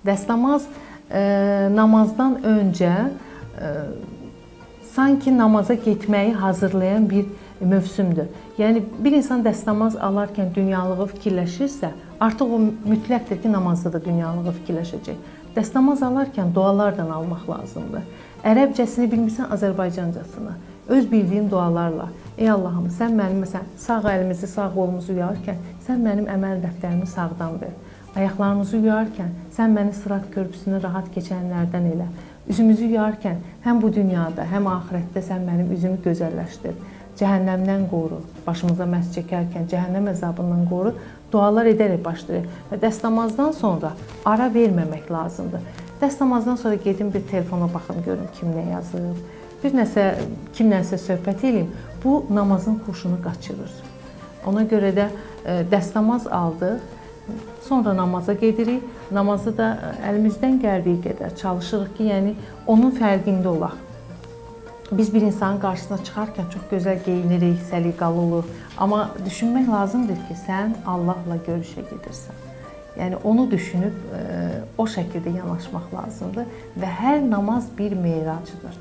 Dəstəmaz namazdan öncə sanki namaza getməyi hazırlayan bir mövsümdür. Yəni bir insan dəstəmaz alarkən dünyalığı fikirləşirsə, artıq o mütləqdir ki, namazda da dünyalığı fikirləşəcək. Dəstəmaz alarkən dualardan almaq lazımdır. Ərəbcəsini bilmirsən, Azərbaycancasını. Öz bildiyim dualarla. Ey Allahım, sən mənim məsələn sağ əlimizi, sağ qolumuzu yuyarkən sən mənim əməl dəftərimi sağdan ver. Ayaqlarımızı yuyarkən sən məni sırat körpüsünü rahat keçənlərdən elə. Üzümüzü yuyarkən həm bu dünyada, həm axirətdə sən mənim üzümü gözəlləşdir. Cəhənnəmdən qoru. Başımıza məhz çəkərkən cəhənnəm əzabından qoru. Dualar edərək başlayır. Və dəstəmazdan sonra ara verməmək lazımdır. Dəstəmazdan sonra gedim bir telefona baxım, görüm kim nə yazıb. Bir nəsə, kimlənsə söhbət edeyim. Bu namazın xoşunu qaçırır. Ona görə də dəstəmaz aldıq. Sonra namaza gedirik. Namazı da əlimizdən gəldiyi qədər çalışırıq ki, yəni onun fərqində olaq. Biz bir insanın qarşısına çıxarkən çox gözəl geyinirik, səliqəli olur. Amma düşünmək lazımdır ki, sən Allahla görüşə gedirsən. Yəni onu düşünüb o şəkildə yanaşmaq lazımdır və hər namaz bir meracıdır.